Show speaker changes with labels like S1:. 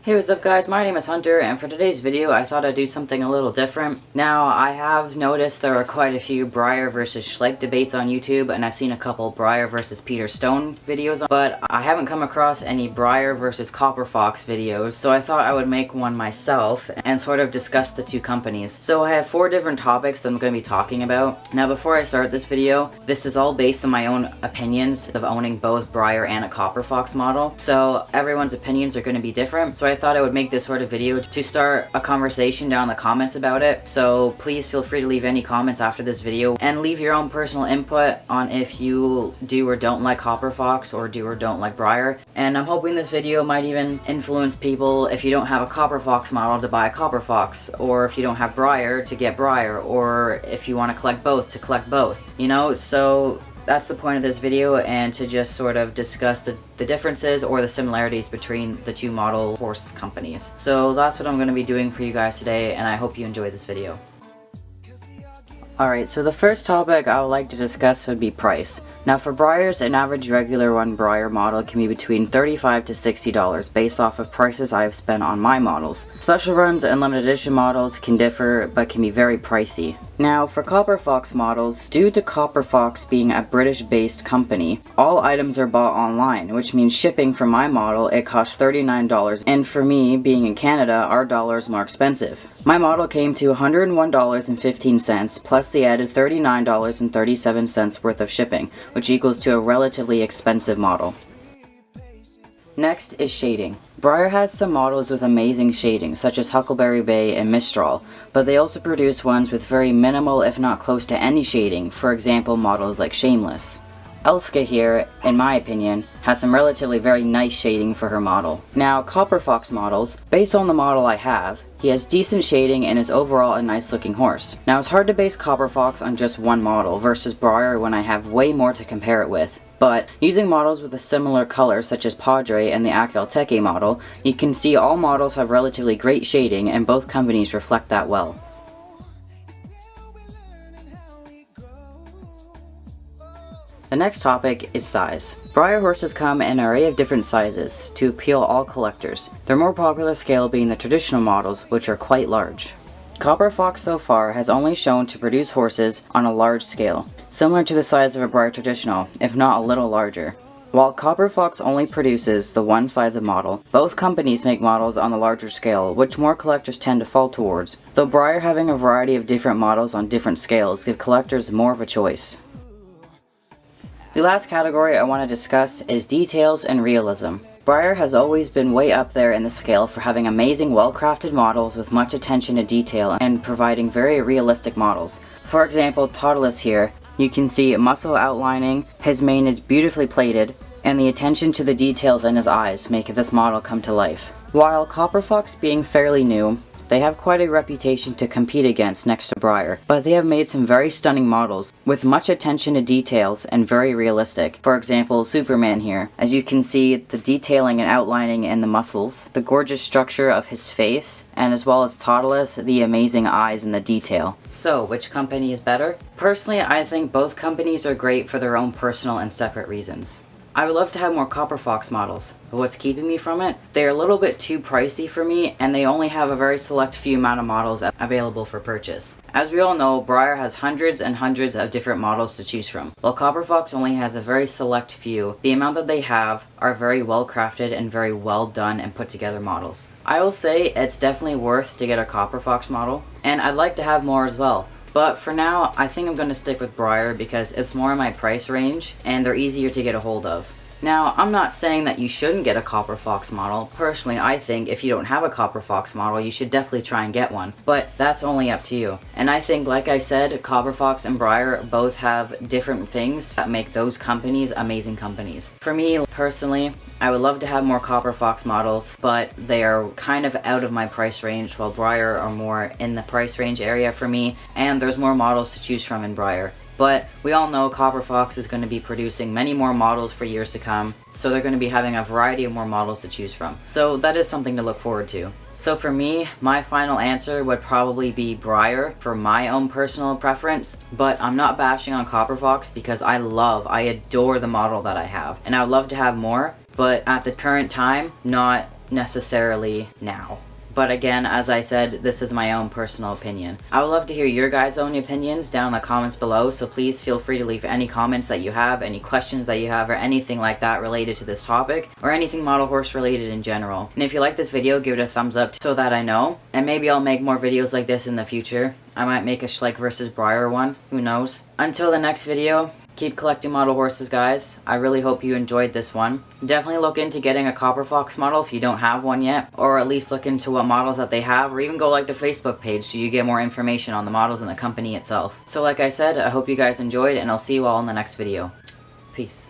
S1: Hey, what's up guys, my name is Hunter, and for today's video I thought I'd do something a little different. Now, I have noticed there are quite a few Breyer versus Schleich debates on YouTube, and I've seen a couple Breyer versus Peter Stone videos, but I haven't come across any Breyer versus Copperfox videos, so I thought I would make one myself and sort of discuss the two companies. So I have 4 different topics that I'm going to be talking about. Now, before I start this video, this is all based on my own opinions of owning both Breyer and a Copperfox model, so everyone's opinions are going to be different. So I thought I would make this sort of video to start a conversation down in the comments about it. So please feel free to leave any comments after this video and leave your own personal input on if you do or don't like Copperfox or do or don't like Breyer. And I'm hoping this video might even influence people, if you don't have a Copperfox model, to buy a Copperfox, or if you don't have Breyer, to get Breyer, or if you want to collect both, to collect both. You know, so that's the point of this video, and to just sort of discuss the differences or the similarities between the two model horse companies. So that's what I'm going to be doing for you guys today, and I hope you enjoy this video. Alright, so the first topic I would like to discuss would be price. Now for Breyers, an average regular one Breyer model can be between $35 to $60 based off of prices I have spent on my models. Special runs and limited edition models can differ but can be very pricey. Now for Copperfox models, due to Copperfox being a British-based company, all items are bought online, which means shipping for my model it costs $39, and for me, being in Canada, our dollar is more expensive. My model came to $101.15 plus the added $39.37 worth of shipping, which equals to a relatively expensive model. Next is shading. Breyer has some models with amazing shading, such as Huckleberry Bay and Mistral, but they also produce ones with very minimal if not close to any shading, for example models like Shameless. Elska here, in my opinion, has some relatively very nice shading for her model. Now, Copperfox models, based on the model I have, he has decent shading and is overall a nice looking horse. Now, it's hard to base Copperfox on just one model versus Breyer when I have way more to compare it with. But using models with a similar color such as Padre and the Akelteke model, you can see all models have relatively great shading and both companies reflect that well. The next topic is size. Breyer horses come in an array of different sizes to appeal all collectors, their more popular scale being the traditional models, which are quite large. Copperfox so far has only shown to produce horses on a large scale, similar to the size of a Breyer traditional, if not a little larger. While Copperfox only produces the one size of model, both companies make models on the larger scale, which more collectors tend to fall towards, though Breyer having a variety of different models on different scales give collectors more of a choice. The last category I want to discuss is details and realism. Breyer has always been way up there in the scale for having amazing well-crafted models with much attention to detail and providing very realistic models. For example, Toddless here, you can see muscle outlining, his mane is beautifully plated, and the attention to the details in his eyes make this model come to life. While Copperfox being fairly new, they have quite a reputation to compete against next to Breyer, but they have made some very stunning models with much attention to details and very realistic. For example, Superman here. As you can see, the detailing and outlining in the muscles, the gorgeous structure of his face, and as well as Toddless, the amazing eyes and the detail. So, which company is better? Personally, I think both companies are great for their own personal and separate reasons. I would love to have more Copperfox models, but what's keeping me from it? They're a little bit too pricey for me, and they only have a very select few amount of models available for purchase. As we all know, Breyer has hundreds and hundreds of different models to choose from, while Copperfox only has a very select few. The amount that they have are very well crafted and very well done and put together models. I will say it's definitely worth to get a Copperfox model, and I'd like to have more as well. But for now, I think I'm going to stick with Breyer because it's more in my price range and they're easier to get a hold of. Now, I'm not saying that you shouldn't get a Copperfox model. Personally, I think if you don't have a Copperfox model, you should definitely try and get one. But that's only up to you. And I think, like I said, Copperfox and Breyer both have different things that make those companies amazing companies. For me, personally, I would love to have more Copperfox models, but they are kind of out of my price range, while Breyer are more in the price range area for me, and there's more models to choose from in Breyer. But we all know Copperfox is going to be producing many more models for years to come, so they're going to be having a variety of more models to choose from. So that is something to look forward to. So for me, my final answer would probably be Breyer for my own personal preference, but I'm not bashing on Copperfox because I adore the model that I have, and I would love to have more, but at the current time, not necessarily now. But again, as I said, this is my own personal opinion. I would love to hear your guys' own opinions down in the comments below, so please feel free to leave any comments that you have, any questions that you have, or anything like that related to this topic, or anything model horse related in general. And if you like this video, give it a thumbs up so that I know, and maybe I'll make more videos like this in the future. I might make a Schleich versus Breyer one, who knows. Until the next video, keep collecting model horses, guys. I really hope you enjoyed this one. Definitely look into getting a Copperfox model if you don't have one yet, or at least look into what models that they have, or even go like the Facebook page so you get more information on the models and the company itself. So like I said, I hope you guys enjoyed, and I'll see you all in the next video. Peace.